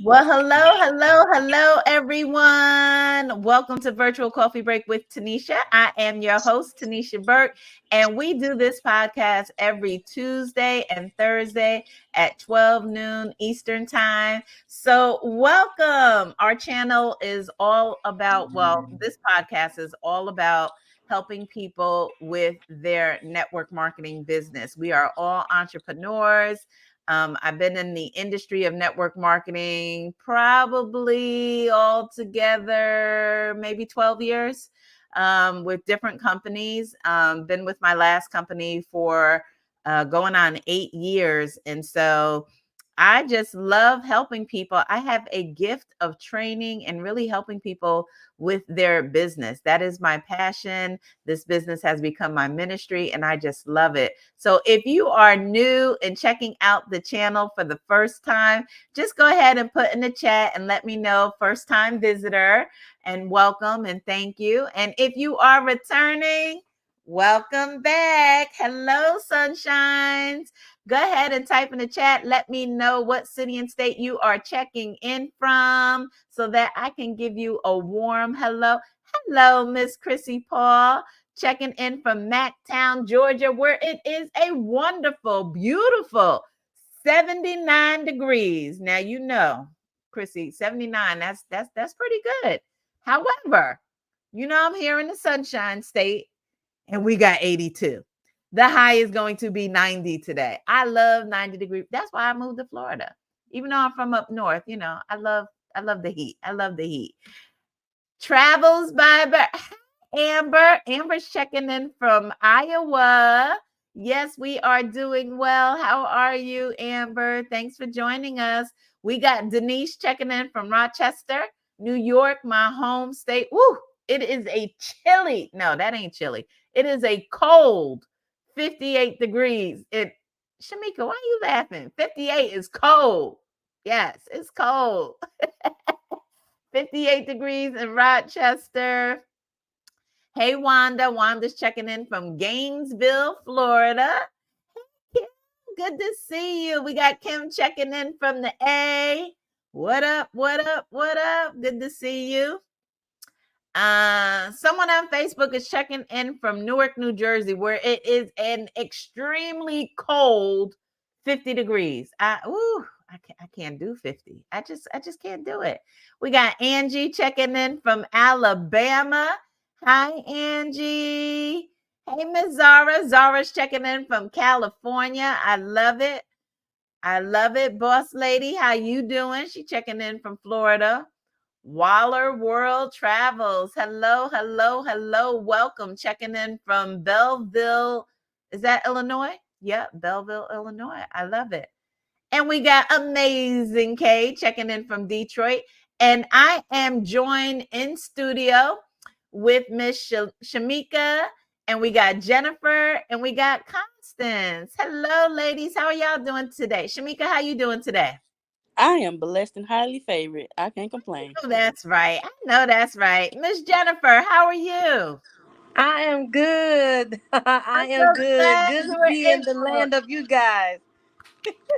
Well, hello, everyone. Welcome to Virtual Coffee Break with Tanisha. I am your host, Tanisha Burke, and we do this podcast every Tuesday and Thursday at 12 noon Eastern Time. So, welcome. Our channel is all about, this podcast is all about helping people with their network marketing business. We are all entrepreneurs. I've been in the industry of network marketing probably altogether maybe 12 years with different companies. Been with my last company for going on 8 years. And so I just love helping people. I have a gift of training and really helping people with their business. That is my passion. This business has become my ministry, and I just love it. So if you are new and checking out the channel for the first time, just go ahead and put in the chat and let me know, first time visitor, and welcome and thank you. And if you are returning, welcome back. Hello, sunshines. Go ahead and type in the chat. Let me know what city and state you are checking in from so that I can give you a warm hello. Hello, Miss Chrissy Paul, checking in from Mactown, Georgia, where it is a wonderful, beautiful 79 degrees. Now you know, Chrissy, 79, that's pretty good. However, I'm here in the Sunshine State and we got 82. The high is going to be 90 today. I love 90 degrees. That's why I moved to Florida. Even though I'm from up north, I love the heat. I love the heat. Travels by Amber. Amber's checking in from Iowa. Yes, we are doing well. How are you, Amber? Thanks for joining us. We got Denise checking in from Rochester, New York, my home state. Woo! It is a chilly. No, that ain't chilly. It is a cold 58 degrees. Shamika, why are you laughing? 58 is cold. Yes, it's cold. 58 degrees in Rochester. Hey, Wanda. Wanda's checking in from Gainesville, Florida. Kim, good to see you. We got Kim checking in from the A. What up? What up? What up? Good to see you. Someone on Facebook is checking in from Newark, New Jersey, where it is an extremely cold 50 degrees. I can't do 50. I just can't do it. We got Angie checking in from Alabama. Hi, Angie. Hey, Miss Zara. Zara's checking in from California. I love it. I love it. Boss lady, how you doing? She checking in from Florida. Waller World Travels. Hello, hello, hello. Welcome. Checking in from Belleville. Is that Illinois? Yep, Belleville, Illinois. I love it. And we got Amazing K checking in from Detroit. And I am joined in studio with Miss Shamika. And we got Jennifer and we got Constance. Hello, ladies. How are y'all doing today? Shamika, how you doing today? I am blessed and highly favored. I can't complain. Oh, that's right. I know that's right. Miss Jennifer, how are you? I am good. I'm I so am good. glad Good you to were be in the able. land of you guys.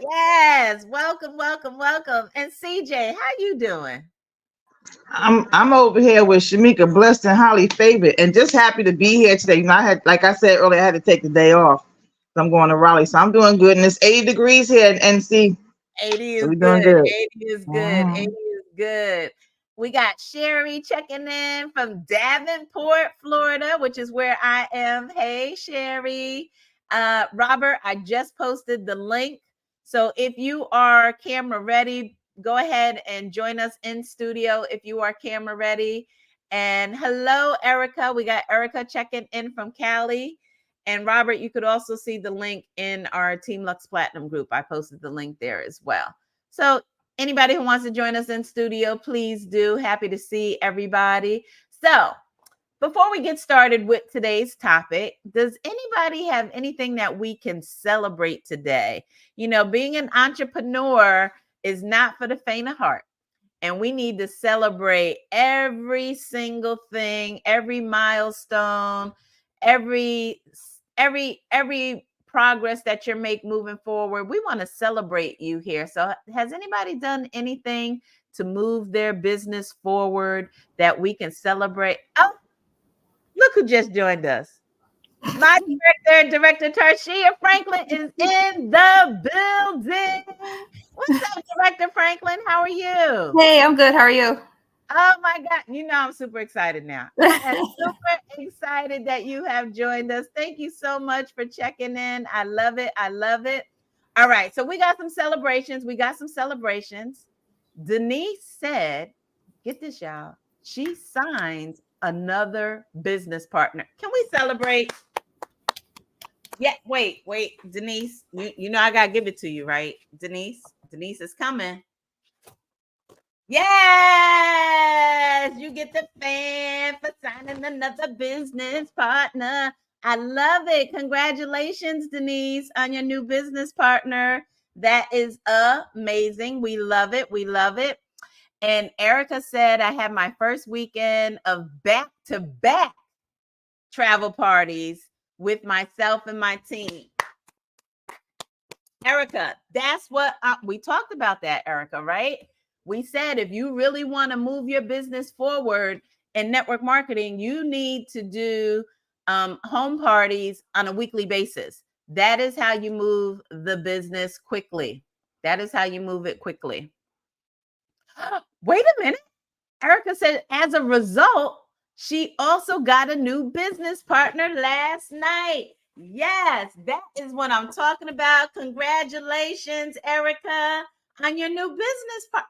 Yes. Welcome, welcome, welcome. And CJ, how you doing? I'm over here with Shamika, blessed and highly favored, and just happy to be here today. I had, like I said earlier, I had to take the day off. So I'm going to Raleigh, so I'm doing good. And it's 80 degrees here in NC, 80 so is we're doing good. good. 80 is good. 80 Mhm. is good. We got Sherry checking in from Davenport, Florida, which is where I am. Hey, Sherry. Robert, I just posted the link. So if you are camera ready, go ahead and join us in studio if you are camera ready. And hello, Erica. We got Erica checking in from Cali. And Robert, you could also see the link in our Team Lux Platinum group. I posted the link there as well. So anybody who wants to join us in studio, please do. Happy to see everybody. So before we get started with today's topic, does anybody have anything that we can celebrate today? Being an entrepreneur is not for the faint of heart. And we need to celebrate every single thing, every milestone, every progress that you're making moving forward. We want to celebrate you here. So has anybody done anything to move their business forward that we can celebrate? Oh, look who just joined us. My director Tarshia Franklin is in the building. What's up, Director Franklin? How are you? Hey, I'm good. How are you? Oh my God. You know, I'm super excited now. I am super excited that you have joined us. Thank you so much for checking in. I love it. I love it. All right. So we got some celebrations. Denise said, get this, y'all. She signs another business partner. Can we celebrate? Yeah, wait. Denise, you know I gotta give it to you, right? Denise is coming. Yes, you get the fan for signing another business partner. I love it. Congratulations, Denise, on your new business partner. That is amazing. We love it. We love it. And Erica said, I had my first weekend of back-to-back travel parties with myself and my team. Erica, that's what we talked about that, Erica, right? We said if you really want to move your business forward in network marketing, you need to do home parties on a weekly basis. That is how you move the business quickly. That is how you move it quickly. Wait a minute. Erica said, as a result, she also got a new business partner last night. Yes, that is what I'm talking about. Congratulations, Erica, on your new business partner.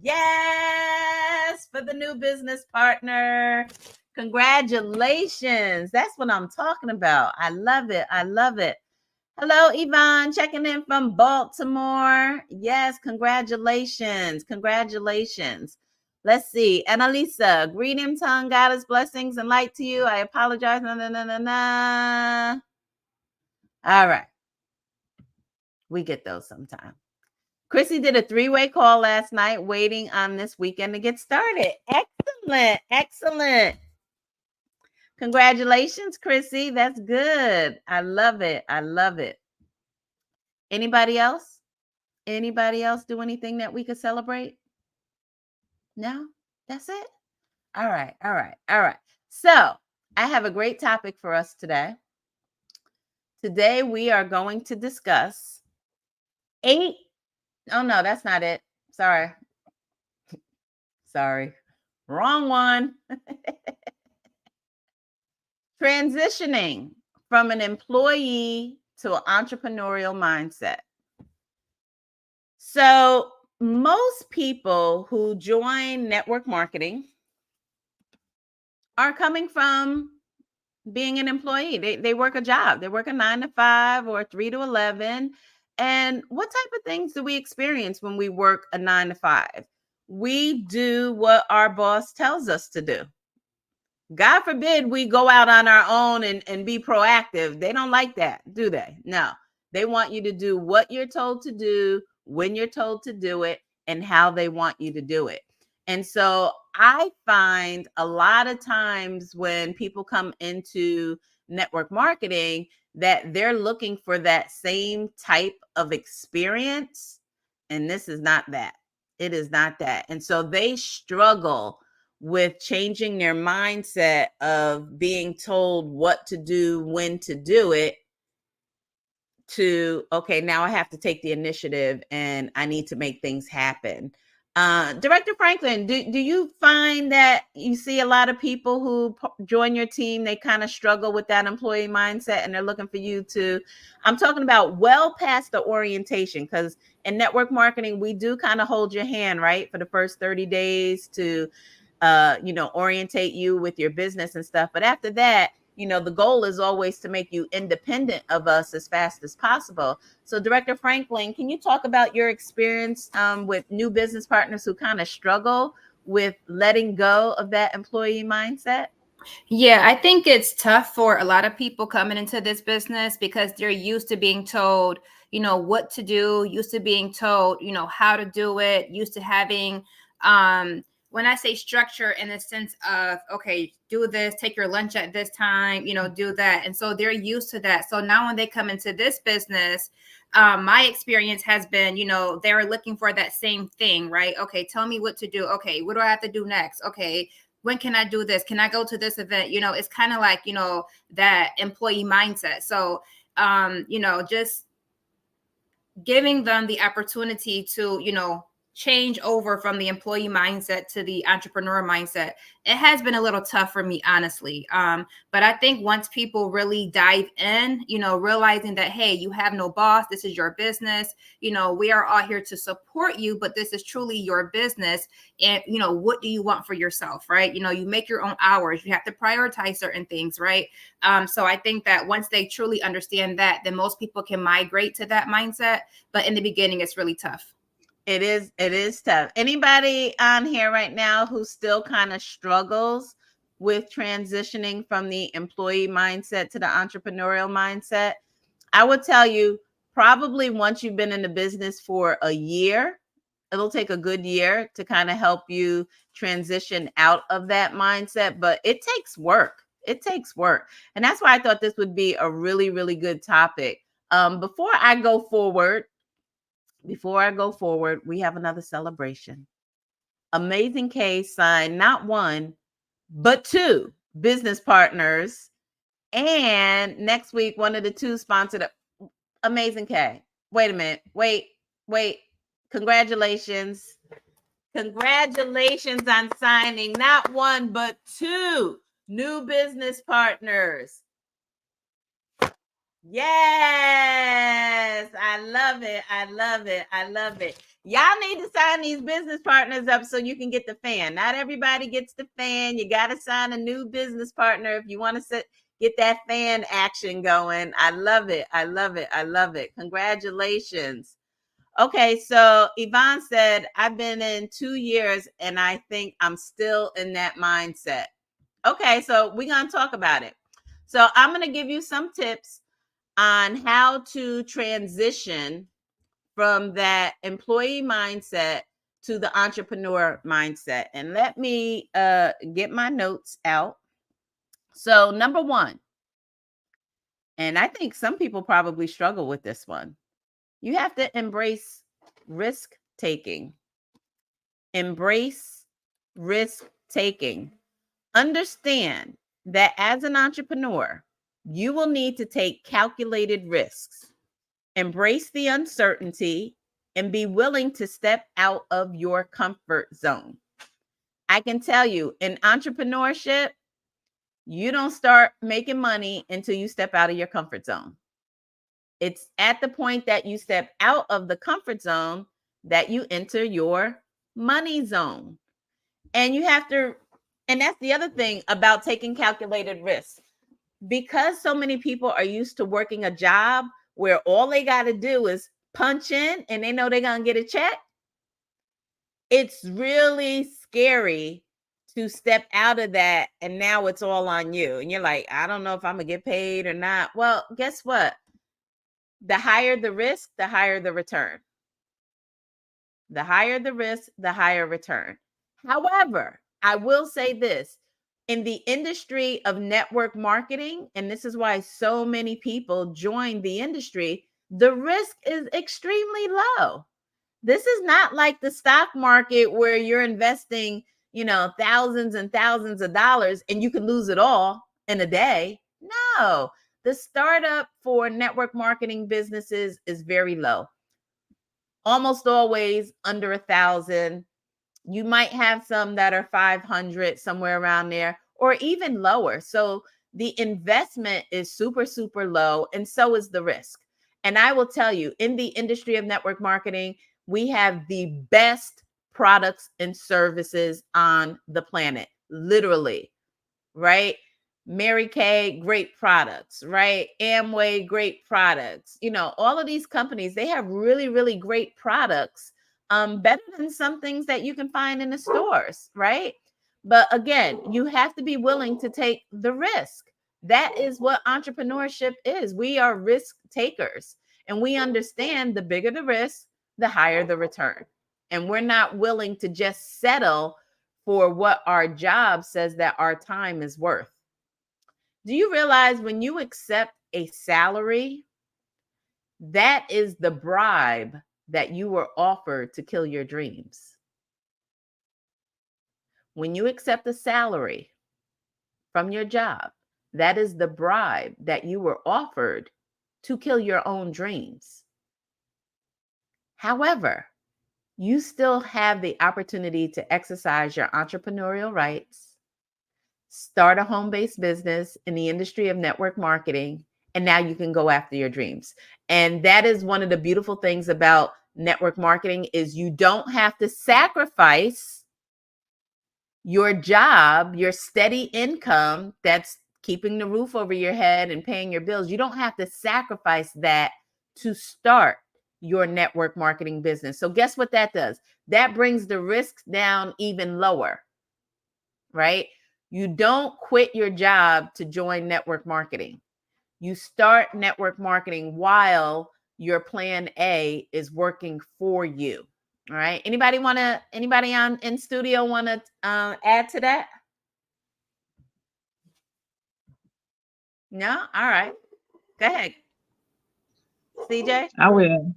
Yes, for the new business partner. Congratulations. That's what I'm talking about. I love it. I love it. Hello, Yvonne, checking in from Baltimore. Yes, congratulations. Congratulations. Let's see. Annalisa, greeting, tongue, goddess, blessings, and light to you. I apologize. Na. All right. We get those sometime. Chrissy did a 3-way call last night, waiting on this weekend to get started. Excellent. Excellent. Congratulations, Chrissy. That's good. I love it. I love it. Anybody else? Anybody else do anything that we could celebrate? No? That's it? All right. All right. All right. So I have a great topic for us today. Today we are going to discuss 8. Oh, no, that's not it. Sorry. Sorry. Wrong one. Transitioning from an employee to an entrepreneurial mindset. So most people who join network marketing are coming from being an employee. They work a job. They work a 9 to 5 or 3 to 11. And what type of things do we experience when we work a 9 to 5? We do what our boss tells us to do. God forbid we go out on our own and be proactive. They don't like that, do they? No. They want you to do what you're told to do, when you're told to do it, and how they want you to do it. And so I find a lot of times when people come into network marketing that they're looking for that same type of experience. And this is not that. It is not that. And so they struggle with changing their mindset of being told what to do, when to do it, to, okay, now I have to take the initiative and I need to make things happen. Director Franklin, do you find that you see a lot of people who join your team, they kind of struggle with that employee mindset and they're looking for you to, I'm talking about well past the orientation, because in network marketing, we do kind of hold your hand, right, for the first 30 days to orientate you with your business and stuff. But after that, the goal is always to make you independent of us as fast as possible. So Director Franklin, can you talk about your experience with new business partners who kind of struggle with letting go of that employee mindset? Yeah, I think it's tough for a lot of people coming into this business because they're used to being told, what to do, used to being told, how to do it, used to having when I say structure in the sense of, okay, do this, take your lunch at this time, do that. And so they're used to that. So now when they come into this business, my experience has been, they're looking for that same thing, right? Okay, tell me what to do. Okay, what do I have to do next? Okay, when can I do this? Can I go to this event? It's kind of like, that employee mindset. So, just giving them the opportunity to, change over from the employee mindset to the entrepreneur mindset. It has been a little tough for me, honestly. But I think once people really dive in, realizing that, hey, you have no boss, this is your business, we are all here to support you, but this is truly your business. And, what do you want for yourself, right? You make your own hours, you have to prioritize certain things, right? So I think that once they truly understand that, then most people can migrate to that mindset. But in the beginning, it's really tough. It is tough. Anybody on here right now who still kind of struggles with transitioning from the employee mindset to the entrepreneurial mindset? I would tell you, probably once you've been in the business for a year, it'll take a good year to kind of help you transition out of that mindset, but it takes work. It takes work. And that's why I thought this would be a really, really good topic. Before I go forward, we have another celebration. Amazing K signed not one, but two business partners. And next week, one of the two sponsored Amazing K. Wait a minute. Wait. Congratulations. Congratulations on signing not one, but two new business partners. Yes, I love it. I love it. I love it. Y'all need to sign these business partners up so you can get the fan. Not everybody gets the fan. You got to sign a new business partner if you want to get that fan action going. I love it. I love it. I love it. Congratulations. Okay, so Yvonne said, I've been in 2 years and I think I'm still in that mindset. Okay, so we're going to talk about it. So I'm going to give you some tips on how to transition from that employee mindset to the entrepreneur mindset. And let me get my notes out. So number one, and I think some people probably struggle with this one, you have to embrace risk taking. Embrace risk taking. Understand that as an entrepreneur, you will need to take calculated risks. Embrace the uncertainty and be willing to step out of your comfort zone. I can tell you, in entrepreneurship, you don't start making money until you step out of your comfort zone. It's at the point that you step out of the comfort zone that you enter your money zone. And you have to, and that's the other thing about taking calculated risks. Because so many people are used to working a job where all they got to do is punch in and they know they're going to get a check, it's really scary to step out of that and now it's all on you. And you're like, I don't know if I'm going to get paid or not. Well, guess what? The higher the risk, the higher the return. The higher the risk, the higher return. However, I will say this. In the industry of network marketing, and this is why so many people join the industry, the risk is extremely low. This is not like the stock market where you're investing, thousands and thousands of dollars and you can lose it all in a day. No, the startup for network marketing businesses is very low. Almost always under 1,000. You might have some that are 500, somewhere around there, or even lower. So the investment is super, super low, and so is the risk. And I will tell you, in the industry of network marketing, we have the best products and services on the planet, literally, right? Mary Kay, great products, right? Amway, great products. All of these companies, they have really, really great products, better than some things that you can find in the stores, right? But again, you have to be willing to take the risk. That is what entrepreneurship is. We are risk takers, and we understand the bigger the risk, the higher the return. And we're not willing to just settle for what our job says that our time is worth. Do you realize when you accept a salary, that is the bribe that you were offered to kill your dreams? When you accept a salary from your job, that is the bribe that you were offered to kill your own dreams. However, you still have the opportunity to exercise your entrepreneurial rights, start a home-based business in the industry of network marketing, and now you can go after your dreams. And that is one of the beautiful things about network marketing is you don't have to sacrifice your job, your steady income that's keeping the roof over your head and paying your bills. You don't have to sacrifice that to start your network marketing business. So guess what that does? That brings the risks down even lower, right? You don't quit your job to join network marketing. You start network marketing while your plan A is working for you. All right. Anybody on in studio want to add to that? No? All right. Go ahead. CJ? I will.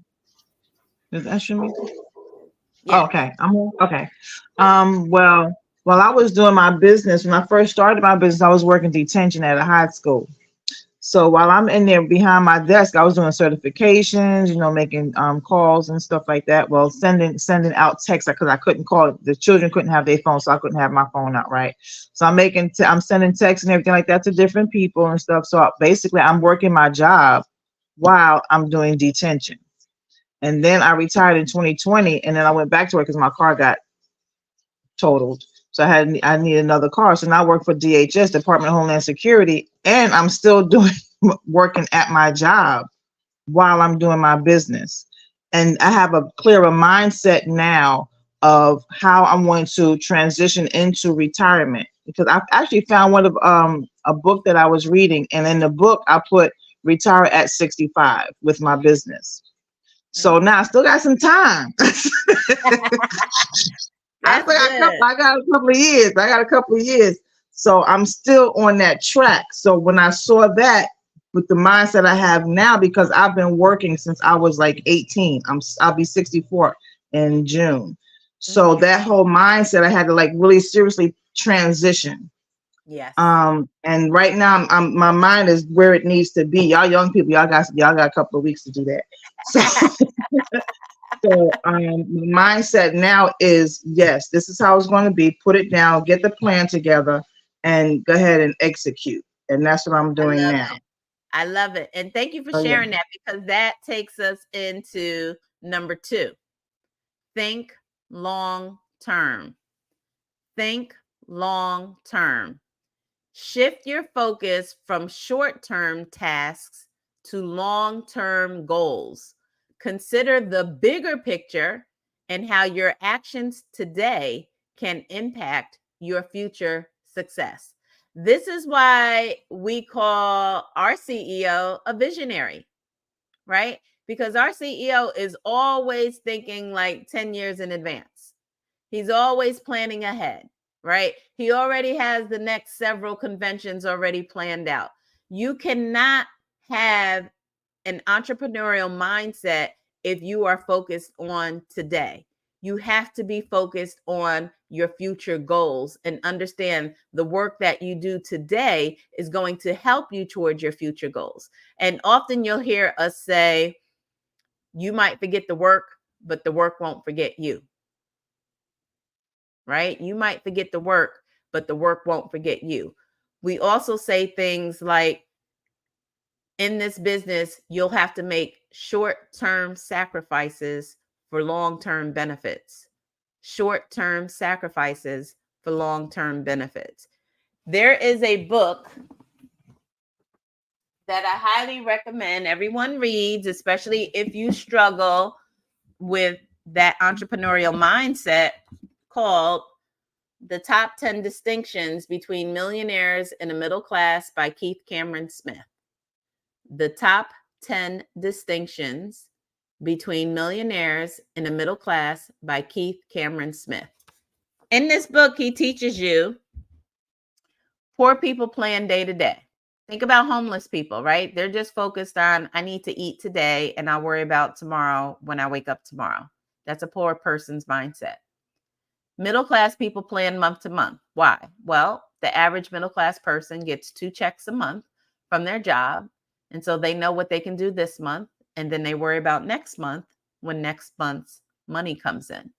Is that Shamika? Yeah. Oh, okay. I'm on. Okay. Well, while I was doing my business, when I first started my business, I was working detention at a high school. So while I'm in there behind my desk, I was doing certifications, making calls and stuff like that. Well, sending out texts because I couldn't call. The children couldn't have their phone, so I couldn't have my phone out, right? So I'm sending texts and everything like that to different people and stuff. So basically, I'm working my job while I'm doing detention. And then I retired in 2020, and then I went back to work because my car got totaled. So I need another car. So now I work for DHS, Department of Homeland Security, and I'm still working at my job while I'm doing my business. And I have a clearer mindset now of how I'm going to transition into retirement, because I've actually found one of a book that I was reading, and in the book I put retire at 65 with my business. So now I still got some time. I got a couple of years. I got a couple of years. So I'm still on that track. So when I saw that with the mindset I have now, because I've been working since I was like 18, I'll be 64 in June. So that whole mindset, I had to like really seriously transition. Yes. And right now my mind is where it needs to be. Y'all young people, y'all got a couple of weeks to do that. So the mindset now is, yes, this is how it's going to be. Put it down, get the plan together, and go ahead and execute. And that's what I'm doing now. I love it. And thank you for sharing that, because that takes us into number 2. Think long term. Think long term. Shift your focus from short-term tasks to long-term goals. Consider the bigger picture and how your actions today can impact your future success. This is why we call our CEO a visionary, right? Because our CEO is always thinking like 10 years in advance. He's always planning ahead, right? He already has the next several conventions already planned out. You cannot have an entrepreneurial mindset if you are focused on today. You have to be focused on your future goals and understand the work that you do today is going to help you towards your future goals. And often you'll hear us say, you might forget the work, but the work won't forget you. Right? You might forget the work, but the work won't forget you. We also say things like, in this business, you'll have to make short-term sacrifices for long-term benefits. Short-term sacrifices for long-term benefits. There is a book that I highly recommend everyone reads, especially if you struggle with that entrepreneurial mindset, called The Top 10 Distinctions Between Millionaires and a Middle Class by Keith Cameron Smith. The Top 10 Distinctions Between Millionaires and a Middle Class by Keith Cameron Smith. in this book, he teaches you poor people plan day to day. Think about homeless people, right? They're just focused on, I need to eat today and I'll worry about tomorrow when I wake up tomorrow. That's a poor person's mindset. Middle class people plan month to month. Why? Well, the average middle class person gets 2 checks a month from their job. And so they know what they can do this month. And then they worry about next month when next month's money comes in.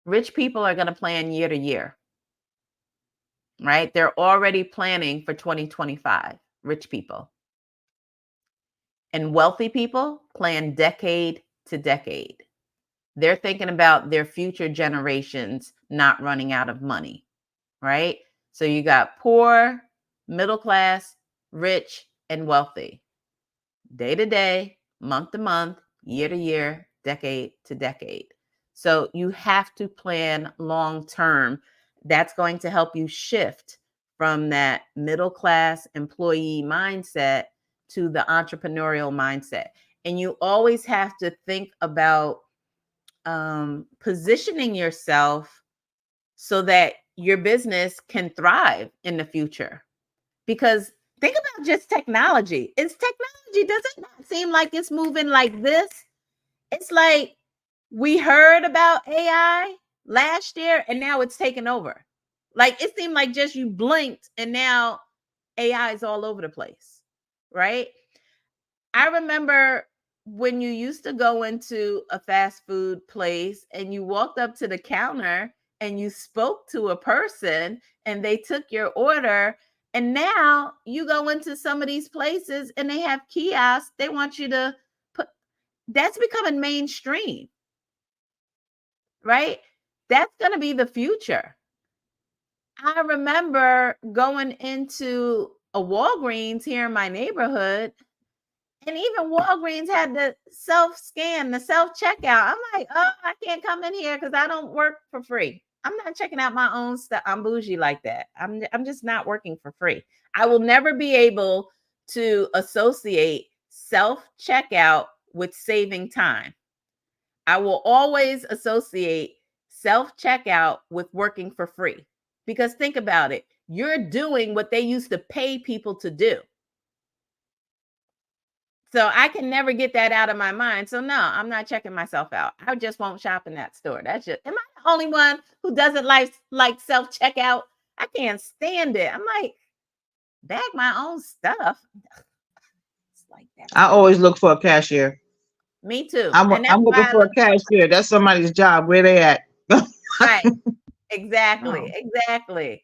Rich people are going to plan year to year, right? They're already planning for 2025, rich people. And wealthy people plan decade to decade. They're thinking about their future generations not running out of money, right? So you got poor, middle class, rich, and wealthy. Day to day, month to month, year to year, decade to decade. So you have to plan long term. That's going to help you shift from that middle class employee mindset to the entrepreneurial mindset. And you always have to think about positioning yourself so that your business can thrive in the future. Because think about just technology. It's technology. Does it not seem like it's moving like this? It's like we heard about AI last year and now it's taken over. Like it seemed like just you blinked and now AI is all over the place, right? I remember when you used to go into a fast food place and you walked up to the counter and you spoke to a person and they took your order. And now you go into some of these places and they have kiosks. They want you to put, that's becoming mainstream, right? That's going to be the future. I remember going into a Walgreens here in my neighborhood. And even Walgreens had the self-scan, the self-checkout. I'm like, oh, I can't come in here because I don't work for free. I'm not checking out my own stuff. I'm bougie like that. I'm just not working for free. I will never be able to associate self-checkout with saving time. I will always associate self-checkout with working for free. Because think about it. You're doing what they used to pay people to do. So I can never get that out of my mind. So no, I'm not checking myself out. I just won't shop in that store. That's just, am I the only one who doesn't like self-checkout? I can't stand it. I'm like, bag my own stuff. It's like that. I always look for a cashier. Me too. I'm And that's I'm looking why I for a look for cashier. That's somebody's job. Where they at? right. Exactly. Oh. Exactly.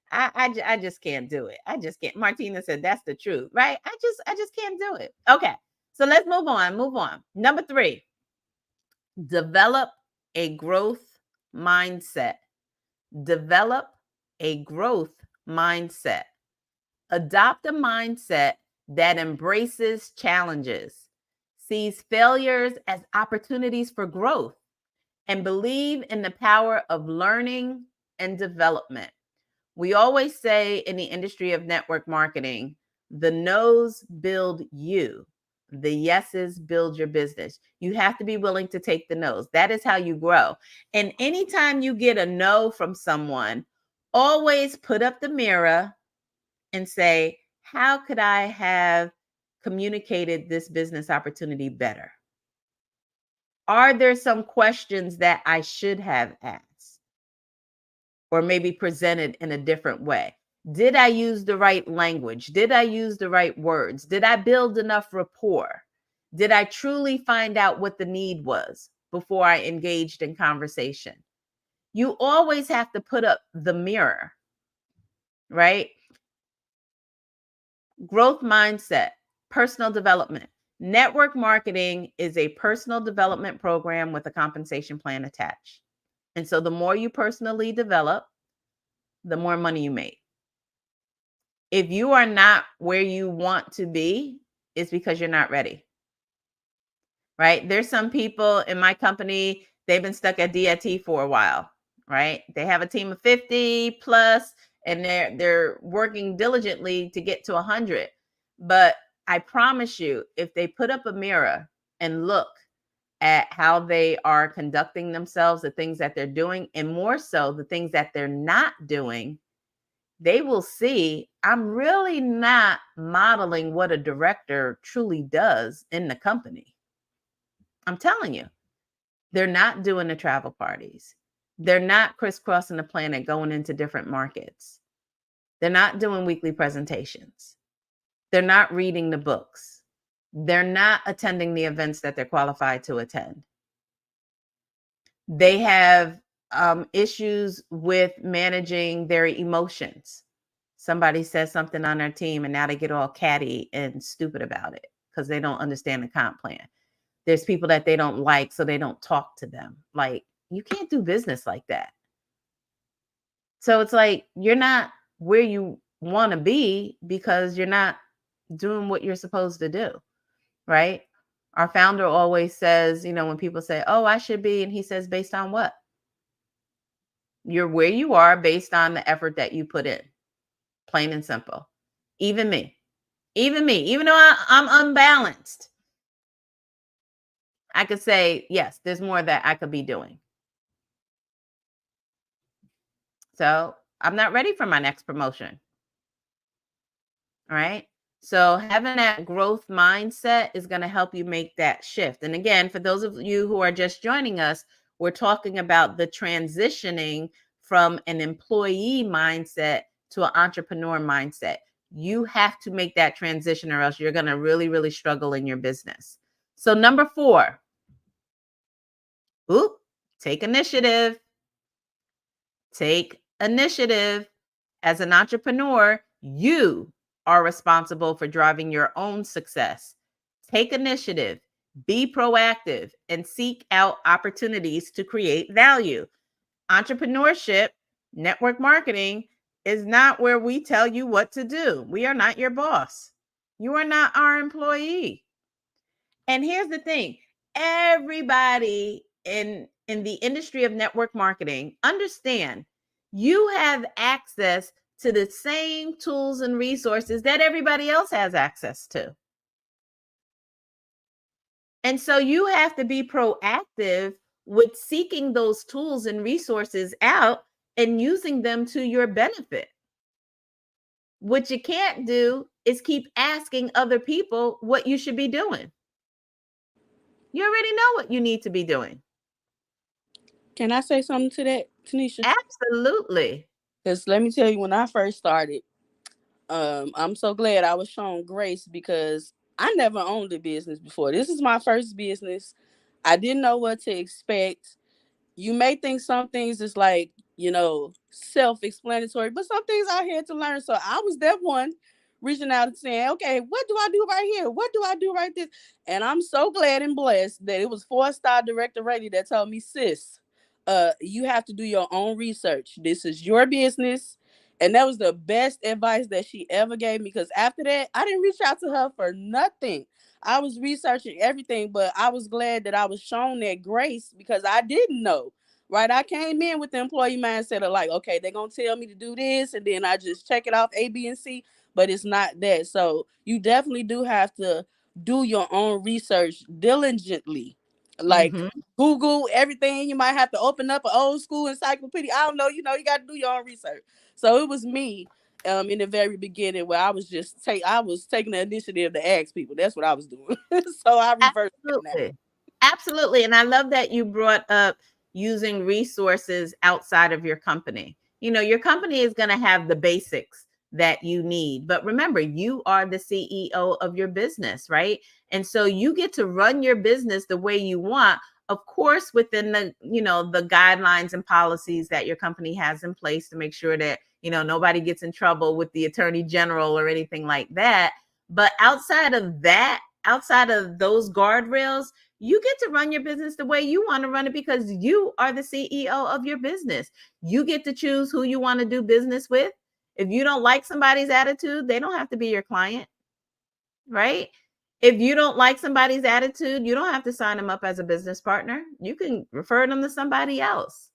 I just can't do it. I just can't. Martina said that's the truth, right? I just can't do it. Okay. So let's move on. Move on. Number 3. Develop a growth mindset. Develop a growth mindset. Adopt a mindset that embraces challenges, sees failures as opportunities for growth, and believe in the power of learning and development. We always say in the industry of network marketing, the no's build you. The yeses build your business. You have to be willing to take the no's. That is how you grow. And anytime you get a no from someone, always put up the mirror and say, how could I have communicated this business opportunity better? Are there some questions that I should have asked or maybe presented in a different way? Did I use the right language? Did I use the right words? Did I build enough rapport? Did I truly find out what the need was before I engaged in conversation? You always have to put up the mirror, right? Growth mindset, personal development. Network marketing is a personal development program with a compensation plan attached. And so the more you personally develop, the more money you make. If you are not where you want to be, it's because you're not ready. Right? There's some people in my company, they've been stuck at DIT for a while, right? They have a team of 50 plus and they're working diligently to get to 100. But I promise you, if they put up a mirror and look, at how they are conducting themselves, the things that they're doing, and more so the things that they're not doing, they will see I'm really not modeling what a director truly does in the company. I'm telling you, they're not doing the travel parties. They're not crisscrossing the planet going into different markets. They're not doing weekly presentations. They're not reading the books. They're not attending the events that they're qualified to attend. They have issues with managing their emotions. Somebody says something on their team and now they get all catty and stupid about it because they don't understand the comp plan. There's people that they don't like, so they don't talk to them. Like, you can't do business like that. So it's like you're not where you want to be because you're not doing what you're supposed to do, right? Our founder always says, when people say, "Oh, I should be," and he says, "Based on what?" You're where you are based on the effort that you put in. Plain and simple. Even me, even though I'm unbalanced, I could say, yes, there's more that I could be doing. So I'm not ready for my next promotion. All right. So having that growth mindset is going to help you make that shift. And again, for those of you who are just joining us, we're talking about the transitioning from an employee mindset to an entrepreneur mindset. You have to make that transition or else you're going to really, really struggle in your business. So number 4, take initiative. Take initiative. As an entrepreneur, you are responsible for driving your own success. Take initiative, be proactive, and seek out opportunities to create value. Entrepreneurship, network marketing is not where we tell you what to do. We are not your boss. You are not our employee. And here's the thing, everybody in the industry of network marketing, understand you have access to the same tools and resources that everybody else has access to. And so you have to be proactive with seeking those tools and resources out and using them to your benefit. What you can't do is keep asking other people what you should be doing. You already know what you need to be doing. Can I say something to that, Tanisha? Absolutely. Because let me tell you, when I first started, I'm so glad I was shown grace because I never owned a business before. This is my first business. I didn't know what to expect. You may think some things is like, self-explanatory, but some things I had to learn. So I was that one reaching out and saying, okay, what do I do right here? What do I do right this? And I'm so glad and blessed that it was 4-star director Rady that told me, sis, you have to do your own research. This is your business. And that was the best advice that she ever gave me, because after that, I didn't reach out to her for nothing. I was researching everything, but I was glad that I was shown that grace because I didn't know, right? I came in with the employee mindset of like, okay, they're going to tell me to do this, and then I just check it off A, B, and C, but it's not that. So you definitely do have to do your own research diligently. Like Mhm. Google everything. You might have to open up an old school encyclopedia. I don't know. You got to do your own research. So it was me in the very beginning where I was I was taking the initiative to ask people. That's what I was doing. So I reversed that now. Absolutely. Absolutely. And I love that you brought up using resources outside of your company. Your company is going to have the basics that you need. But remember, you are the CEO of your business, right? And so you get to run your business the way you want, of course, within the guidelines and policies that your company has in place to make sure that, nobody gets in trouble with the attorney general or anything like that. But outside of that, outside of those guardrails, you get to run your business the way you want to run it because you are the CEO of your business. You get to choose who you want to do business with. If you don't like somebody's attitude, they don't have to be your client, right? If you don't like somebody's attitude, you don't have to sign them up as a business partner. You can refer them to somebody else.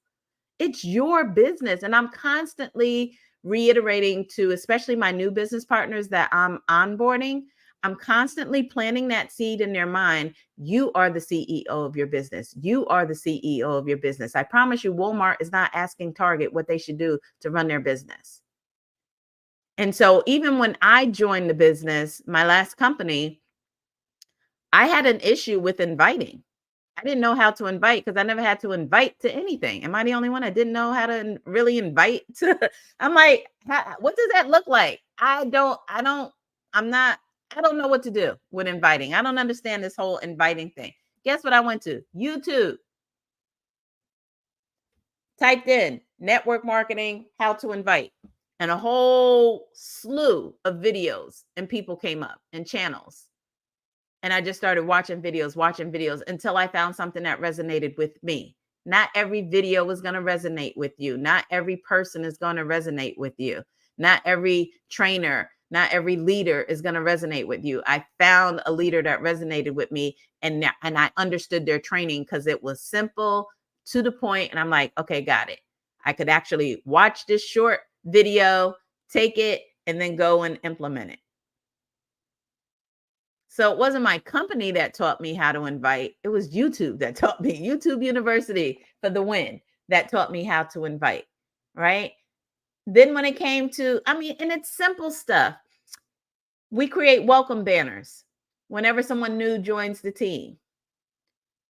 It's your business. And I'm constantly reiterating to, especially my new business partners that I'm onboarding, I'm constantly planting that seed in their mind. You are the CEO of your business. You are the CEO of your business. I promise you, Walmart is not asking Target what they should do to run their business. And so even when I joined the business, my last company, I had an issue with inviting. I didn't know how to invite because I never had to invite to anything. Am I the only one that didn't know how to really invite? I'm like, what does that look like? I don't know what to do with inviting. I don't understand this whole inviting thing. Guess what I went to? YouTube. Typed in network marketing, how to invite, and a whole slew of videos and people came up and channels. And I just started watching videos until I found something that resonated with me. Not every video is going to resonate with you. Not every person is going to resonate with you. Not every trainer, not every leader is going to resonate with you. I found a leader that resonated with me, and I understood their training because it was simple, to the point. And I'm like, okay, got it. I could actually watch this short video, take it, and then go and implement it. So it wasn't my company that taught me how to invite. It was YouTube that taught me. YouTube University for the win, that taught me how to invite, right? Then when it came to, and it's simple stuff. We create welcome banners whenever someone new joins the team.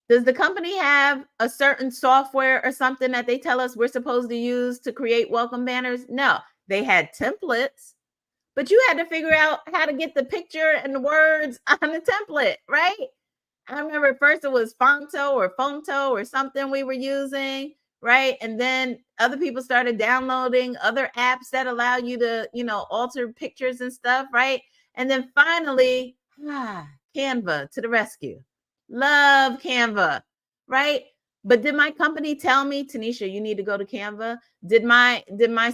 Does the company have a certain software or something that they tell us we're supposed to use to create welcome banners? No, they had templates. But you had to figure out how to get the picture and the words on the template, right? I remember at first it was Fonto or something we were using, right? And then other people started downloading other apps that allow you to, alter pictures and stuff, right? And then finally, Canva to the rescue. Love Canva, right? But did my company tell me, Tanisha, you need to go to Canva? Did my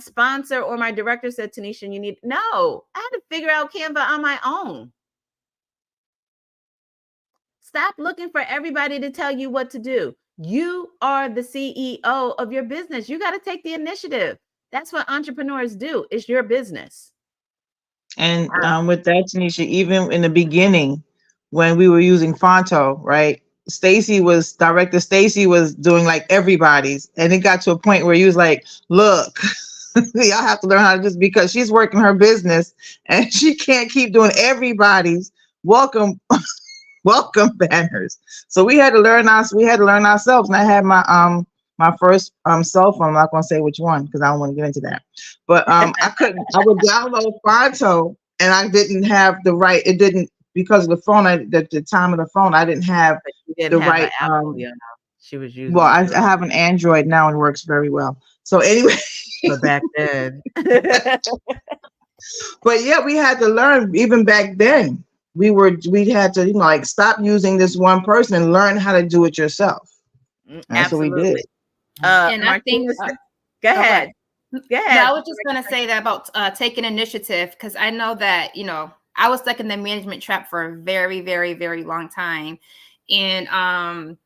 sponsor or my director said, Tanisha, you need? No, I had to figure out Canva on my own. Stop looking for everybody to tell you what to do. You are the CEO of your business. You got to take the initiative. That's what entrepreneurs do. It's your business. And with that, Tanisha, even in the beginning, when we were using Fonto, right? Director Stacy was doing like everybody's, and it got to a point where he was like, look, y'all have to learn how to just, because she's working her business and she can't keep doing everybody's welcome banners. So we had to learn ourselves. And I had my first cell phone. I'm not gonna say which one because I don't want to get into that. But I would download Fonto, and I didn't have the right, it didn't, because of the phone, the time of the phone, I didn't have the right she was using. Well, I have an Android now and works very well. So anyway. But back then. But yeah, we had to learn even back then. We had to, like, stop using this one person and learn how to do it yourself. That's what we did. And I think, go ahead. Go ahead. No, I was just going to say that about taking initiative, because I know that, I was stuck in the management trap for a very, very, very long time. And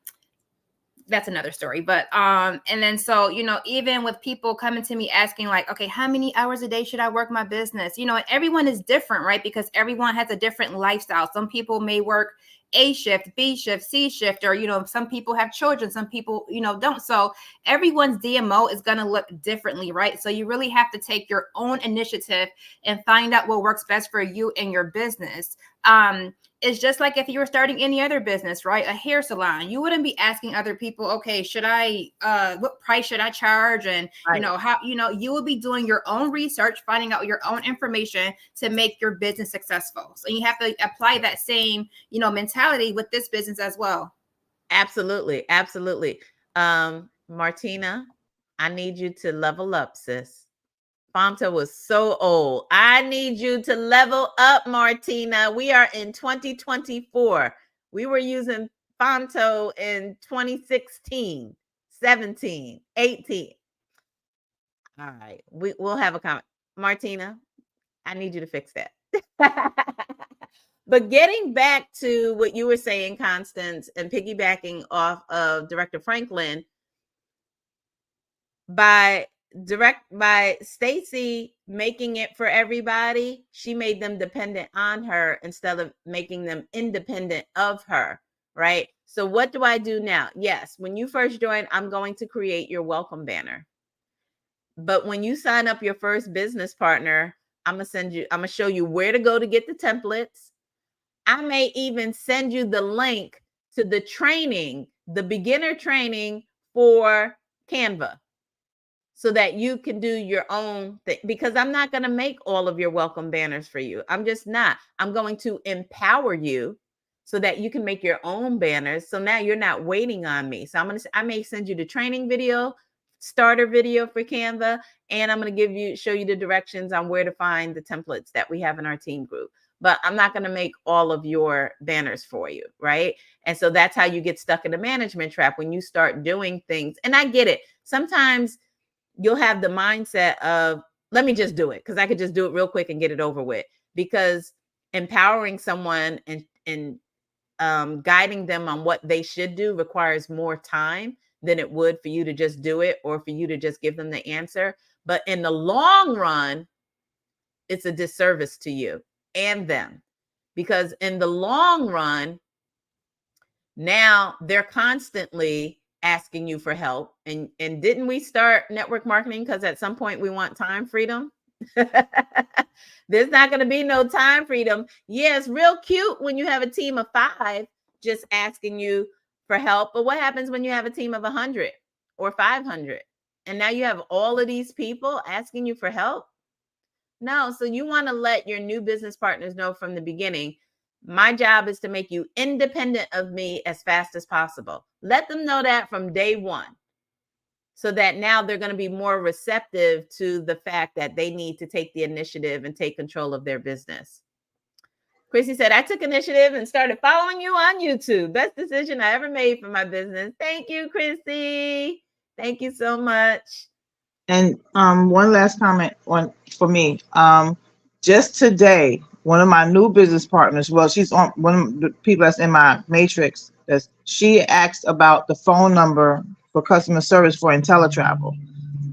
that's another story. But and then so, even with people coming to me asking like, okay, how many hours a day should I work my business? And everyone is different, right? Because everyone has a different lifestyle. Some people may work A shift, B shift, C shift, or, some people have children, some people, don't. So everyone's DMO is going to look differently, right? So you really have to take your own initiative and find out what works best for you and your business. It's just like if you were starting any other business, right? A hair salon, you wouldn't be asking other people, okay, what price should I charge? And, right. How, you will be doing your own research, finding out your own information to make your business successful. So you have to apply that same, mentality with this business as well. Absolutely. Absolutely. Martina, I need you to level up, sis. Fonto was so old. I need you to level up, Martina. We are in 2024. We were using Fonto in 2016, 17, 18. All right. We'll have a comment. Martina, I need you to fix that. But getting back to what you were saying, Constance, and piggybacking off of Director Franklin, by by Stacy making it for everybody, she made them dependent on her instead of making them independent of her, right? So what do I do now? Yes, when you first join, I'm going to create your welcome banner. But when you sign up your first business partner, I'm gonna show you where to go to get the templates. I may even send you the link to the training, the beginner training for Canva, so that you can do your own thing, because I'm not going to make all of your welcome banners for you. I'm just not. I'm going to empower you so that you can make your own banners. So now you're not waiting on me. So I may send you the training video, starter video for Canva, and I'm going to show you the directions on where to find the templates that we have in our team group. But I'm not going to make all of your banners for you, right? And so that's how you get stuck in the management trap when you start doing things. And I get it. Sometimes you'll have the mindset of, let me just do it, because I could just do it real quick and get it over with. Because empowering someone and guiding them on what they should do requires more time than it would for you to just do it, or for you to just give them the answer. But in the long run, it's a disservice to you and them, because in the long run, now they're constantly asking you for help. And didn't we start network marketing because at some point we want time freedom? There's not going to be no time freedom. Yeah, it's real cute when you have a team of 5 just asking you for help. But what happens when you have a team of 100 or 500? And now you have all of these people asking you for help? No. So you want to let your new business partners know from the beginning, my job is to make you independent of me as fast as possible. Let them know that from day one, so that now they're going to be more receptive to the fact that they need to take the initiative and take control of their business. Chrissy said, I took initiative and started following you on YouTube. Best decision I ever made for my business. Thank you, Chrissy. Thank you so much. And one last comment for me. Just today, one of my new business partners, well, she's on one of the people that's in my matrix. She asked about the phone number for customer service for IntelliTravel.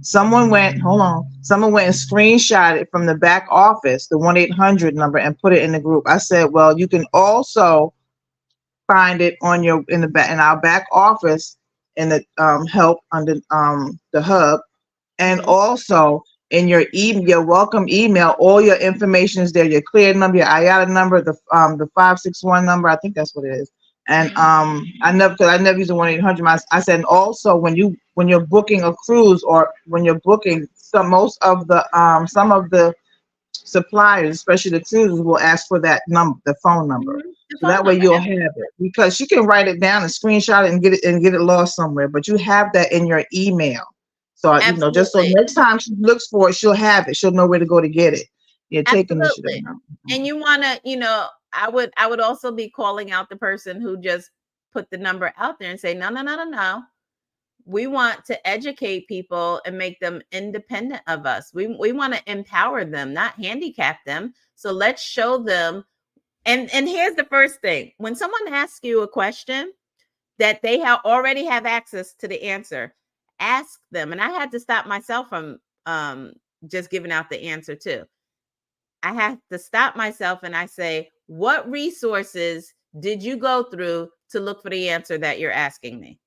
Someone went and screenshot it from the back office, the 1-800 number, and put it in the group. I said, well, you can also find it in our back office in the help under the hub. And also in your welcome email, all your information is there. Your clear number, your IATA number, the 561 number. I think that's what it is. And I never use the 1-800. I said, and also when you're booking a cruise, or when you're booking some of the suppliers, especially the cruises, will ask for that number, the phone number. So that way you'll have it, because she can write it down and screenshot it and get it lost somewhere. But you have that in your email. So, just so next time she looks for it, she'll have it. She'll know where to go to get it. Yeah, take initiative now. And you want to, I would also be calling out the person who just put the number out there and say, no. We want to educate people and make them independent of us. We want to empower them, not handicap them. So let's show them. And here's the first thing. When someone asks you a question that they already have access to the answer, ask them. And I had to stop myself from just giving out the answer too. I have to stop myself and I say, what resources did you go through to look for the answer that you're asking me?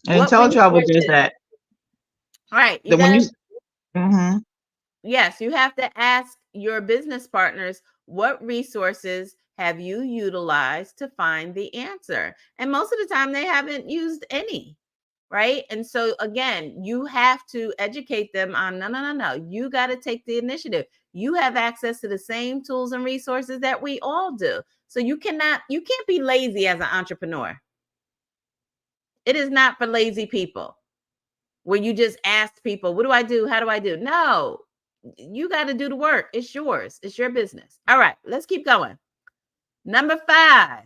And IntelliTravel does that. All right. Yes, you have to ask your business partners, what resources have you utilized to find the answer? And most of the time they haven't used any, right? And so again, you have to educate them on, no. You got to take the initiative. You have access to the same tools and resources that we all do. So you can't be lazy as an entrepreneur. It is not for lazy people where you just ask people, what do I do? How do I do? No, you got to do the work. It's yours. It's your business. All right, let's keep going. Number 5,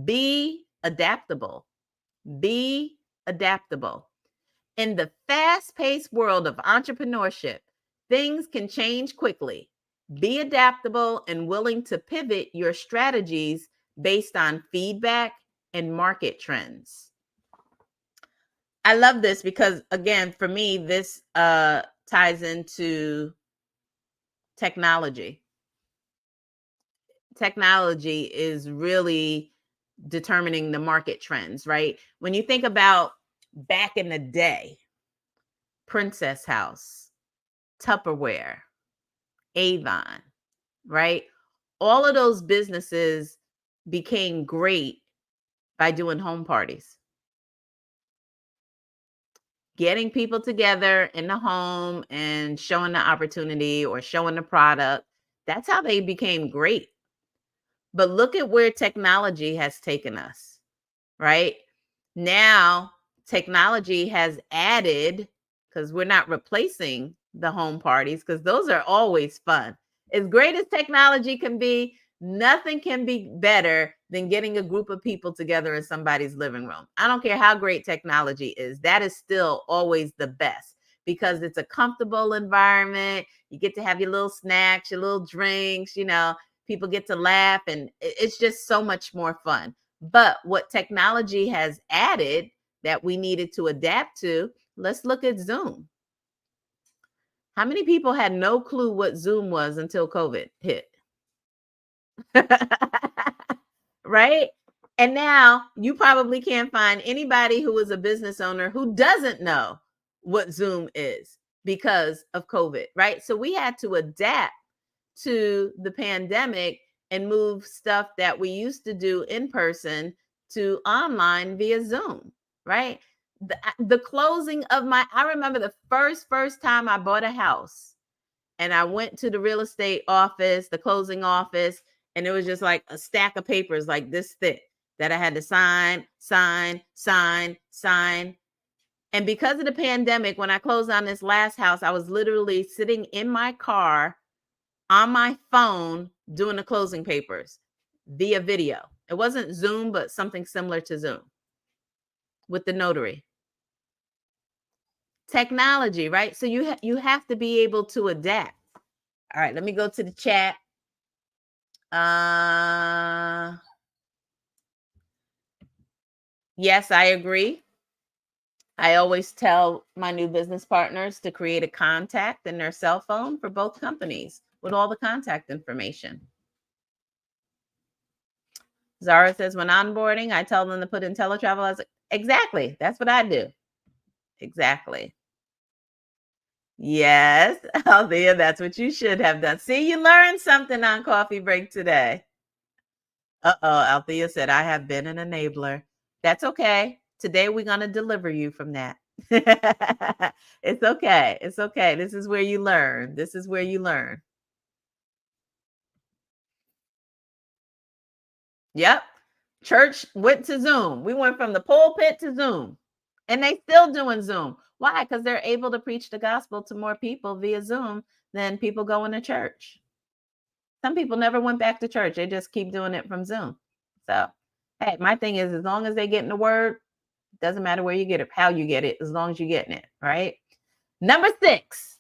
be adaptable. Be adaptable. In the fast-paced world of entrepreneurship, things can change quickly. Be adaptable and willing to pivot your strategies based on feedback and market trends. I love this because, again, for me, this ties into technology. Technology is really determining the market trends, right? When you think about back in the day, Princess House, Tupperware, Avon, right? All of those businesses became great by doing home parties, getting people together in the home and showing the opportunity or showing the product. That's how they became great. But look at where technology has taken us, right? Now, technology has added, because we're not replacing the home parties, because those are always fun. As great as technology can be, nothing can be better than getting a group of people together in somebody's living room. I don't care how great technology is, that is still always the best because it's a comfortable environment. You get to have your little snacks, your little drinks, people get to laugh, and it's just so much more fun. But what technology has added that we needed to adapt to, let's look at Zoom. How many people had no clue what Zoom was until COVID hit? Right? And now you probably can't find anybody who is a business owner who doesn't know what Zoom is because of COVID, right? So we had to adapt to the pandemic and move stuff that we used to do in person to online via Zoom, right? The closing of I remember the first time I bought a house and I went to the real estate office, the closing office, and it was just like a stack of papers like this thick that I had to sign. And because of the pandemic, when I closed on this last house, I was literally sitting in my car on my phone doing the closing papers via video. It wasn't Zoom, but something similar to Zoom with the notary. Technology, right? So you have to be able to adapt. All right, let me go to the chat. Yes, I agree. I always tell my new business partners to create a contact in their cell phone for both companies with all the contact information. Zara says, when onboarding, I tell them to put in teletravel as exactly. That's what I do. Exactly. Yes, Althea, that's what you should have done. See, you learned something on coffee break today. Uh-oh, Althea said, I have been an enabler. That's okay. Today we're going to deliver you from that. It's okay. It's okay. This is where you learn. This is where you learn. Yep. Church went to Zoom. We went from the pulpit to Zoom. And they still doing Zoom. Why? Because they're able to preach the gospel to more people via Zoom than people going to church. Some people never went back to church. They just keep doing it from Zoom. So, hey, my thing is, as long as they get in the word, doesn't matter where you get it, how you get it, as long as you're getting it, right? Number 6,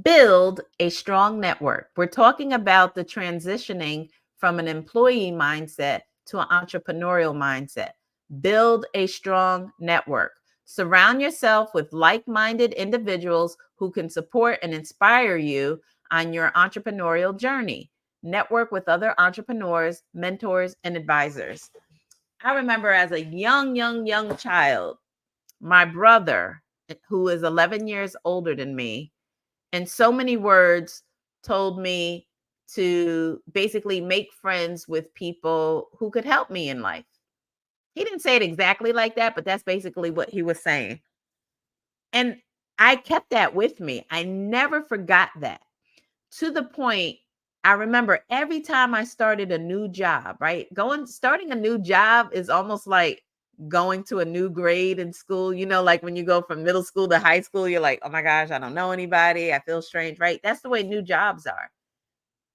build a strong network. We're talking about the transitioning from an employee mindset to an entrepreneurial mindset. Build a strong network. Surround yourself with like-minded individuals who can support and inspire you on your entrepreneurial journey. Network with other entrepreneurs, mentors, and advisors. I remember as a young child, my brother, who is 11 years older than me, in so many words, told me to basically make friends with people who could help me in life. He didn't say it exactly like that, but that's basically what he was saying. And I kept that with me. I never forgot that, to the point I remember every time I started a new job, right? Starting a new job is almost like going to a new grade in school. Like when you go from middle school to high school, you're like, oh my gosh, I don't know anybody. I feel strange, right? That's the way new jobs are.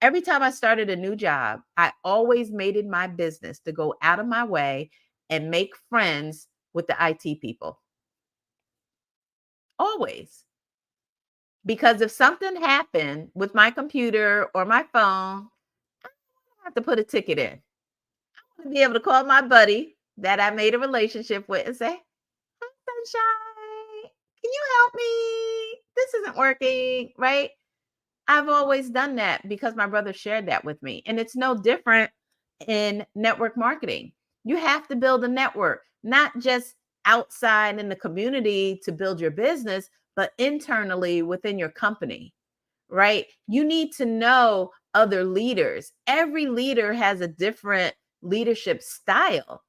Every time I started a new job, I always made it my business to go out of my way and make friends with the IT people. Always. Because if something happened with my computer or my phone, I have to put a ticket in. I want to be able to call my buddy that I made a relationship with and say, hi, sunshine. Can you help me? This isn't working, right? I've always done that because my brother shared that with me. And it's no different in network marketing. You have to build a network, not just outside in the community to build your business, but internally within your company, right? You need to know other leaders. Every leader has a different leadership style.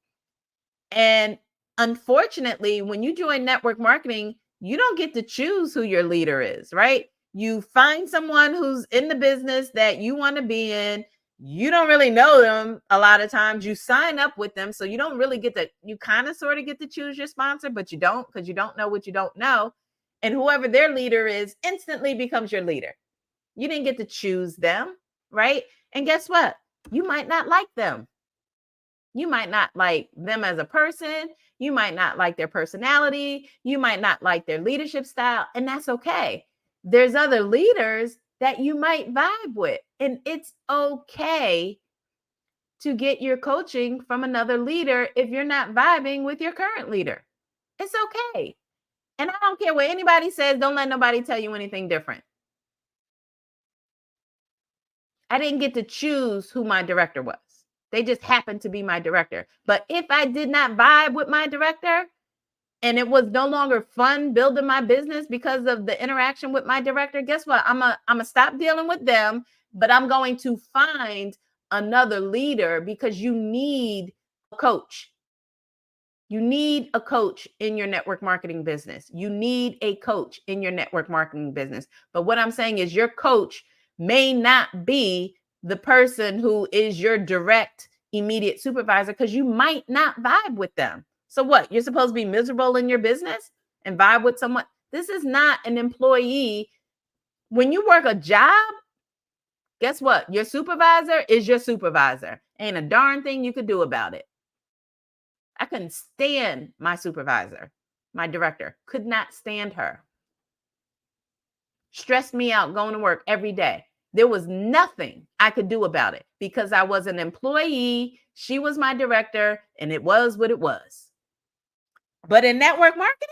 And unfortunately, when you join network marketing, you don't get to choose who your leader is, right? You find someone who's in the business that you want to be in. You don't really know them a lot of times. You sign up with them. So you don't really get to, you kind of sort of get to choose your sponsor, but you don't because you don't know what you don't know. And whoever their leader is instantly becomes your leader. You didn't get to choose them, right? And guess what? You might not like them. You might not like them as a person. You might not like their personality. You might not like their leadership style. And that's okay. There's other leaders that you might vibe with. And it's okay to get your coaching from another leader if you're not vibing with your current leader. It's okay. And I don't care what anybody says. Don't let nobody tell you anything different. I didn't get to choose who my director was. They just happened to be my director. But if I did not vibe with my director and it was no longer fun building my business because of the interaction with my director, guess what? I'm gonna stop dealing with them, but I'm going to find another leader because you need a coach. You need a coach in your network marketing business. You need a coach in your network marketing business. But what I'm saying is your coach may not be the person who is your direct immediate supervisor because you might not vibe with them. So what? You're supposed to be miserable in your business and vibe with someone? This is not an employee. When you work a job, guess what? Your supervisor is your supervisor. Ain't a darn thing you could do about it. I couldn't stand my supervisor, my director, could not stand her. Stressed me out going to work every day. There was nothing I could do about it because I was an employee. She was my director, and it was what it was. But in network marketing,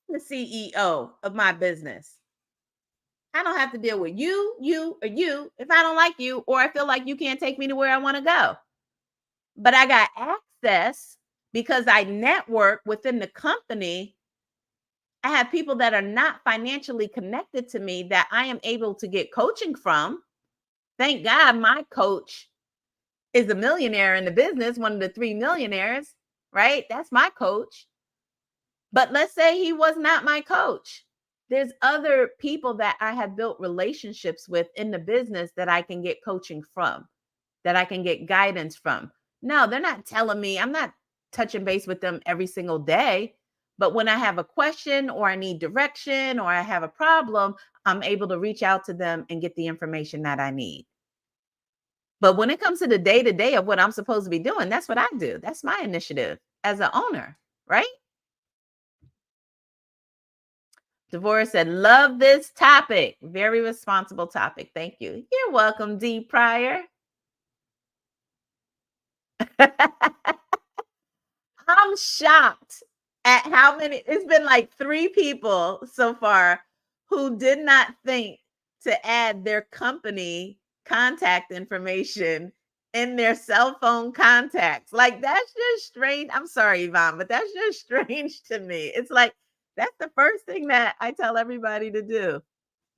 I'm the CEO of my business. I don't have to deal with you, or you if I don't like you or I feel like you can't take me to where I want to go. But I got access because I network within the company. I have people that are not financially connected to me that I am able to get coaching from. Thank God my coach is a millionaire in the business, one of the 3 millionaires, right? That's my coach. But let's say he was not my coach. There's other people that I have built relationships with in the business that I can get coaching from, that I can get guidance from. No, they're not telling me, I'm not touching base with them every single day. But when I have a question or I need direction or I have a problem, I'm able to reach out to them and get the information that I need. But when it comes to the day-to-day of what I'm supposed to be doing, that's what I do. That's my initiative as an owner, right? Devorah said, love this topic. Very responsible topic. Thank you. You're welcome, D. Pryor. I'm shocked at how many, it's been like 3 people so far who did not think to add their company contact information in their cell phone contacts. Like, that's just strange. I'm sorry, Yvonne, but that's just strange to me. It's like, that's the first thing that I tell everybody to do.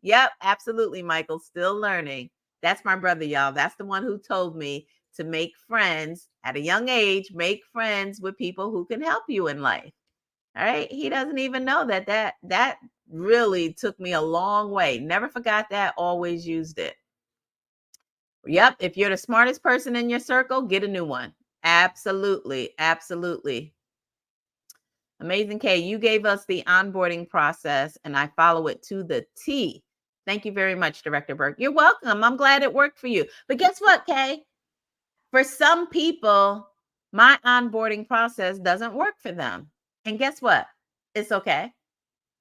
Yep, absolutely, Michael. Still learning. That's my brother, y'all. That's the one who told me to make friends at a young age, make friends with people who can help you in life. All right. He doesn't even know that really took me a long way. Never forgot that. Always used it. Yep. If you're the smartest person in your circle, get a new one. Absolutely. Absolutely. Amazing Kay, you gave us the onboarding process and I follow it to the T. Thank you very much, Director Burke. You're welcome. I'm glad it worked for you. But guess what, Kay? For some people, my onboarding process doesn't work for them. And guess what? It's okay.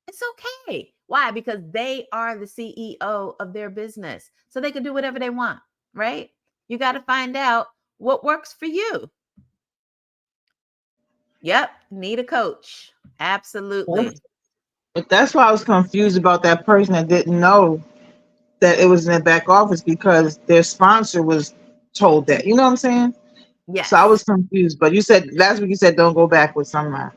It's okay. Why? Because they are the CEO of their business. So they can do whatever they want, right? You got to find out what works for you. Yep. Need a coach. Absolutely. But that's why I was confused about that person that didn't know that it was in the back office because their sponsor was told that. You know what I'm saying? So I Yes. was confused. But you said last week you said don't go back with someone.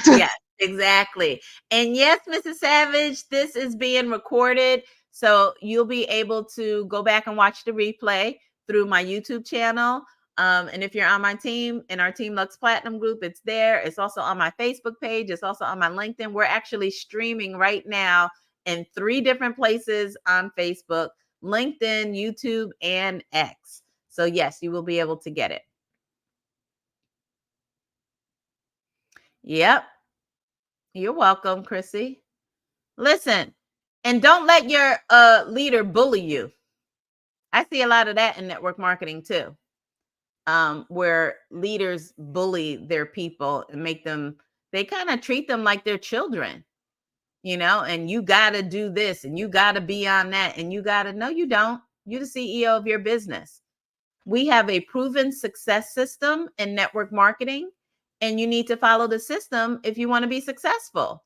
Yes, exactly. And yes, Mrs. Savage, this is being recorded. So you'll be able to go back and watch the replay through my YouTube channel. And if you're on my team, in our Team Lux Platinum group, it's there. It's also on my Facebook page. It's also on my LinkedIn. We're actually streaming right now in 3 different places on Facebook, LinkedIn, YouTube, and X. So yes, you will be able to get it. Yep. You're welcome, Chrissy. Listen, and don't let your leader bully you. I see a lot of that in network marketing too, where leaders bully their people and make them, they kind of treat them like they're children, and you got to do this and you got to be on that and you got to, no, you don't. You're the CEO of your business. We have a proven success system in network marketing, and you need to follow the system if you want to be successful.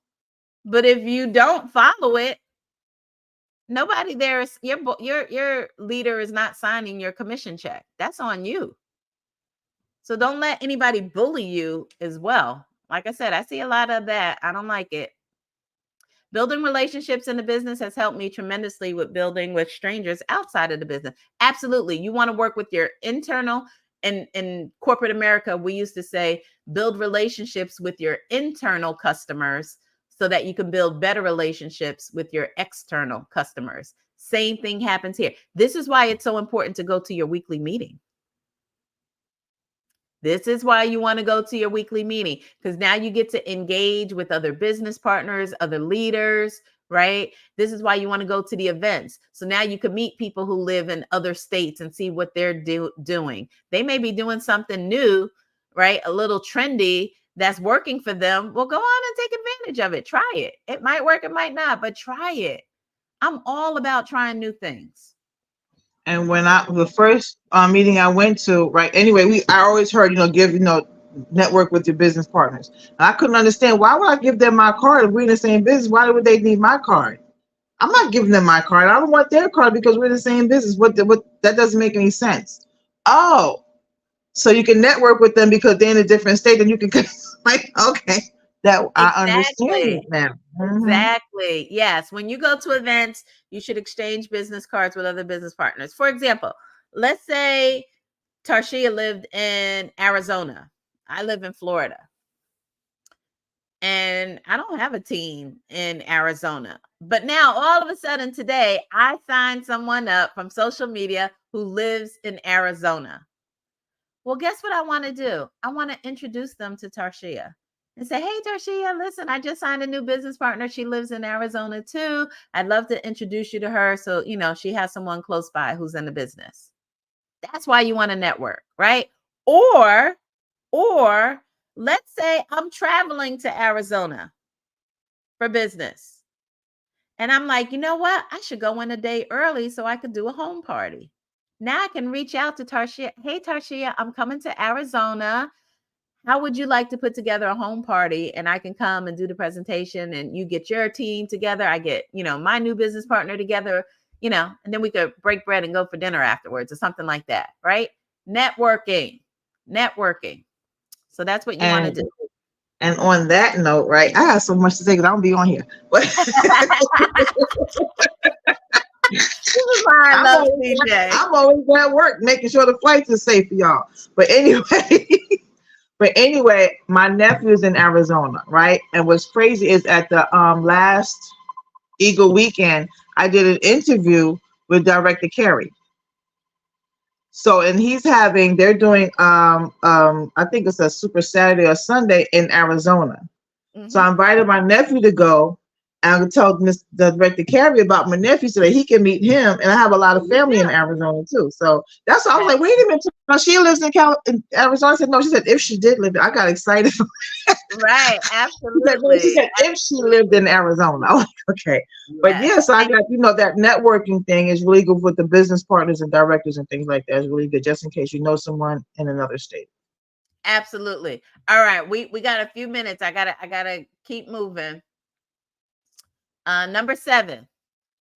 But if you don't follow it, nobody there is, your leader is not signing your commission check. That's on you. So don't let anybody bully you as well. Like I said, I see a lot of that. I don't like it. Building relationships in the business has helped me tremendously with building with strangers outside of the business. Absolutely. You want to work with your internal, in corporate America, we used to say, build relationships with your internal customers so that you can build better relationships with your external customers. Same thing happens here. This is why it's so important to go to your weekly meeting. This is why you want to go to your weekly meeting, because now you get to engage with other business partners, other leaders, right? This is why you want to go to the events. So now you can meet people who live in other states and see what they're doing. They may be doing something new, right? A little trendy that's working for them. Well, go on and take advantage of it. Try it. It might work, it might not, but try it. I'm all about trying new things. And when the first meeting I went to, right? Anyway, I always heard, give, network with your business partners. And I couldn't understand, why would I give them my card if we're in the same business? Why would they need my card? I'm not giving them my card. I don't want their card because we're in the same business. What that doesn't make any sense. Oh, so you can network with them because they're in a different state, and you can like, okay, that I understand it Exactly. now. Exactly. Yes. When you go to events, you should exchange business cards with other business partners. For example, let's say Tarshia lived in Arizona. I live in Florida. And I don't have a team in Arizona. But now all of a sudden today, I signed someone up from social media who lives in Arizona. Well, guess what I want to do? I want to introduce them to Tarshia and say, hey, Tarshia, listen, I just signed a new business partner. She lives in Arizona too. I'd love to introduce you to her. So, she has someone close by who's in the business. That's why you want to network, right? Or let's say I'm traveling to Arizona for business. And I'm like, you know what? I should go in a day early so I could do a home party. Now I can reach out to Tarshia. Hey, Tarshia, I'm coming to Arizona. How would you like to put together a home party? And I can come and do the presentation, and you get your team together. I get, my new business partner together, and then we could break bread and go for dinner afterwards or something like that, right? Networking. So that's what you want to do. And on that note, right, I have so much to say because I don't be on here. But I'm always at work making sure the flights are safe for y'all. But anyway, my nephew's in Arizona, right? And what's crazy is at the last Eagle weekend, I did an interview with Director Kerry. So, and they're doing I think it's a Super Saturday or Sunday in Arizona. Mm-hmm. So I invited my nephew to go, and I told the Director Carey about my nephew so that he can meet him. And I have a lot of family in Arizona too. So that's why I was like, wait a minute. No, she lives in Arizona. I said, no, she said, if she did live there. I got excited. Right, absolutely. She said, if she lived in Arizona. I was like, okay. Yes. But yes, I got, that networking thing is really good with the business partners and directors and things like that. Is really good just in case you know someone in another state. Absolutely. All right. We got a few minutes. I gotta keep moving. Number 7,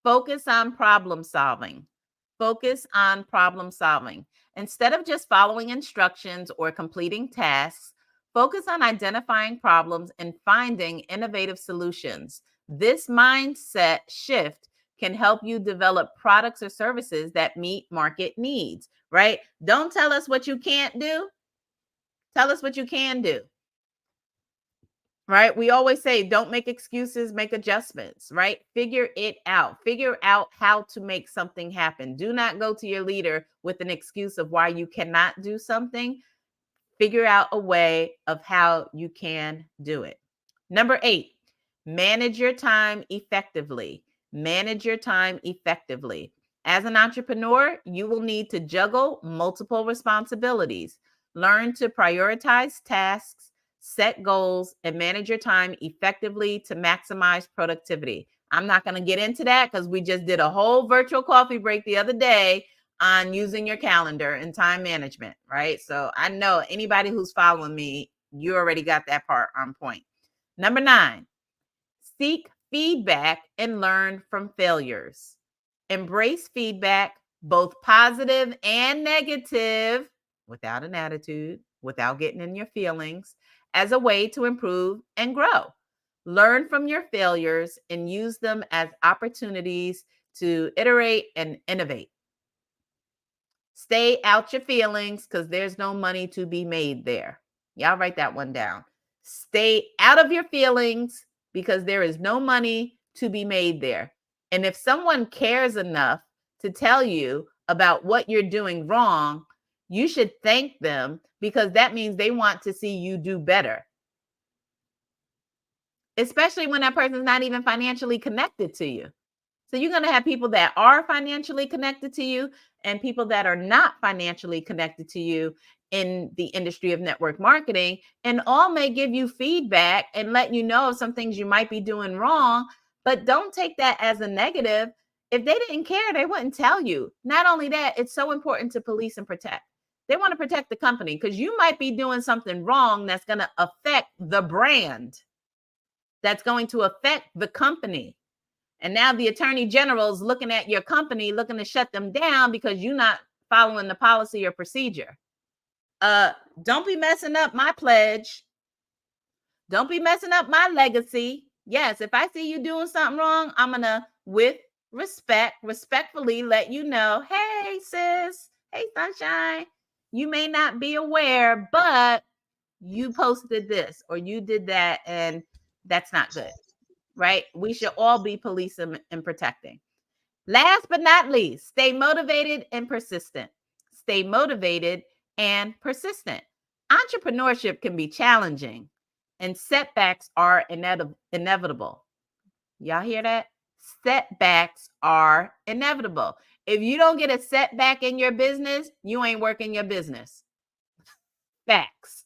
focus on problem solving. Focus on problem solving. Instead of just following instructions or completing tasks, focus on identifying problems and finding innovative solutions. This mindset shift can help you develop products or services that meet market needs, right? Don't tell us what you can't do. Tell us what you can do. Right? We always say, don't make excuses, make adjustments, right? Figure it out. Figure out how to make something happen. Do not go to your leader with an excuse of why you cannot do something. Figure out a way of how you can do it. Number 8, manage your time effectively. Manage your time effectively. As an entrepreneur, you will need to juggle multiple responsibilities. Learn to prioritize tasks, set goals, and manage your time effectively to maximize productivity. I'm not going to get into that because we just did a whole virtual coffee break the other day on using your calendar and time management, right? So I know anybody who's following me, you already got that part on point. Number 9, seek feedback and learn from failures. Embrace feedback, both positive and negative, without an attitude, without getting in your feelings, as a way to improve and grow. Learn from your failures and use them as opportunities to iterate and innovate. Stay out your feelings because there's no money to be made there. Y'all write that one down. Stay out of your feelings because there is no money to be made there. And if someone cares enough to tell you about what you're doing wrong, you should thank them because that means they want to see you do better. Especially when that person's not even financially connected to you. So you're going to have people that are financially connected to you and people that are not financially connected to you in the industry of network marketing, and all may give you feedback and let you know of some things you might be doing wrong, but don't take that as a negative. If they didn't care, they wouldn't tell you. Not only that, it's so important to police and protect. They want to protect the company because you might be doing something wrong that's going to affect the brand, that's going to affect the company. And now the attorney general is looking at your company, looking to shut them down because you're not following the policy or procedure. Don't be messing up my pledge. Don't be messing up my legacy. Yes, if I see you doing something wrong, I'm going to, with respectfully let you know, hey, sis, hey, sunshine, you may not be aware, but you posted this or you did that, and that's not good. Right? We should all be policing and protecting. Last but not least, stay motivated and persistent. Stay motivated and persistent. Entrepreneurship can be challenging and setbacks are inevitable. Y'all hear that? Setbacks are inevitable. If you don't get a setback in your business, you ain't working your business. Facts.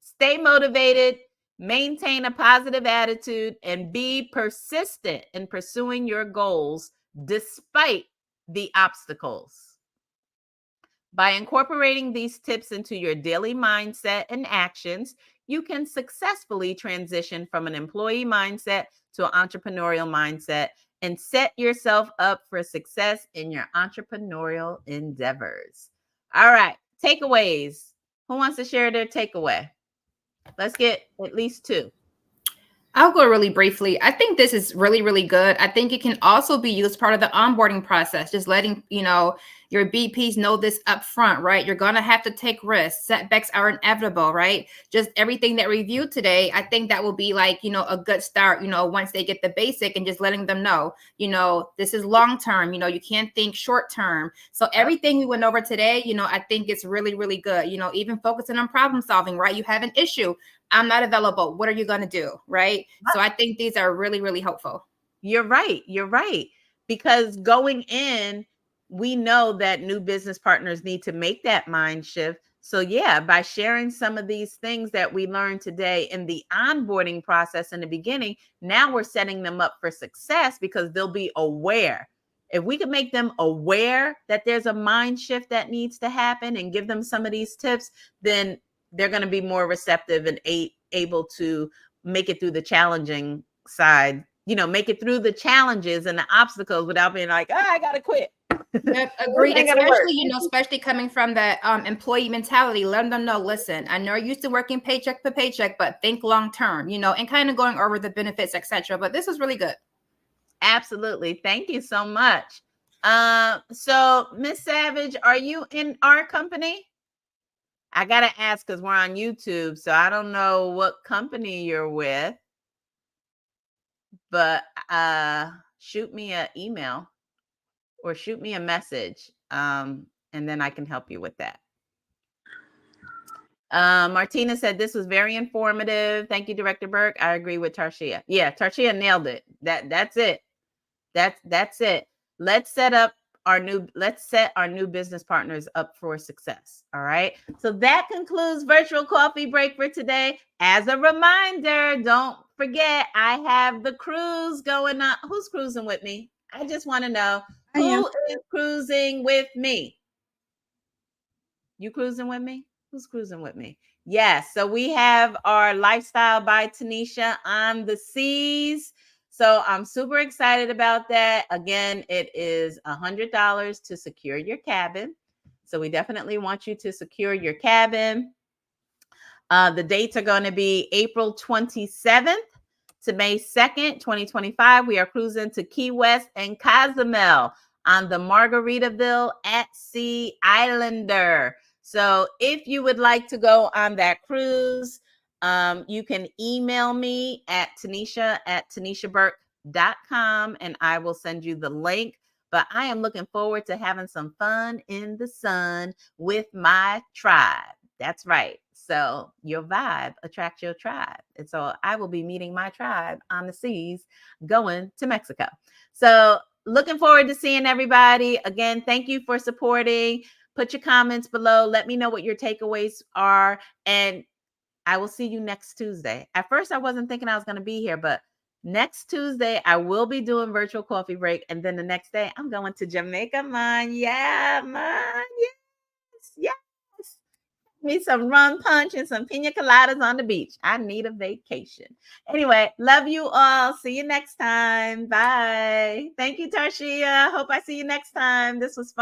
Stay motivated, maintain a positive attitude, and be persistent in pursuing your goals despite the obstacles. By incorporating these tips into your daily mindset and actions, you can successfully transition from an employee mindset to an entrepreneurial mindset and set yourself up for success in your entrepreneurial endeavors. All right, takeaways. Who wants to share their takeaway? Let's get at least 2. I'll go really briefly. I think this is really, really good. I think it can also be used part of the onboarding process, just letting, your BPs know this up front, right? You're going to have to take risks. Setbacks are inevitable, right? Just everything that we reviewed today, I think that will be like, a good start, once they get the basic and just letting them know, this is long-term, you can't think short-term. So everything we went over today, I think it's really, really good. Even focusing on problem solving, right? You have an issue. I'm not available. What are you going to do? Right. So I think these are really, really helpful. You're right. You're right. Because going in, we know that new business partners need to make that mind shift. So yeah, by sharing some of these things that we learned today in the onboarding process in the beginning, now we're setting them up for success because they'll be aware. If we could make them aware that there's a mind shift that needs to happen and give them some of these tips, then they're going to be more receptive and able to make it through the challenging side, make it through the challenges and the obstacles without being like, I got to quit. Yep, agreed. Especially, especially coming from that employee mentality, letting them know, listen, I know you're used to working paycheck to paycheck, but think long term, and kind of going over the benefits, etc. But this is really good. Absolutely. Thank you so much. So Miss Savage, are you in our company? I got to ask because we're on YouTube, so I don't know what company you're with, but shoot me an email or shoot me a message, and then I can help you with that. Martina said this was very informative. Thank you, Director Burke. I agree with Tarshia. Yeah, Tarshia nailed it. That's it. That's it. Let's set our new business partners up for success. All right. So that concludes Virtual Coffee Break for today. As a reminder, don't forget I have the cruise going on. Who's cruising with me? I just want to know who is cruising with me. You cruising with me? Who's cruising with me? Yes. So we have our Lifestyle by Tanisha on the seas. So I'm super excited about that. Again, it is $100 to secure your cabin. So we definitely want you to secure your cabin. The dates are going to be April 27th to May 2nd, 2025. We are cruising to Key West and Cozumel on the Margaritaville at Sea Islander. So if you would like to go on that cruise, you can email me at tanisha@tanishaburke.com and I will send you the link. But I am looking forward to having some fun in the sun with my tribe. That's right. So your vibe attracts your tribe. And so I will be meeting my tribe on the seas going to Mexico. So looking forward to seeing everybody. Again, thank you for supporting. Put your comments below. Let me know what your takeaways are. And I will see you next Tuesday. At first, I wasn't thinking I was going to be here, but next Tuesday, I will be doing Virtual Coffee Break. And then the next day, I'm going to Jamaica, man. Yeah, man. Yes. Yes. Me some rum punch and some pina coladas on the beach. I need a vacation. Anyway, love you all. See you next time. Bye. Thank you, Tarshia. Hope I see you next time. This was fun.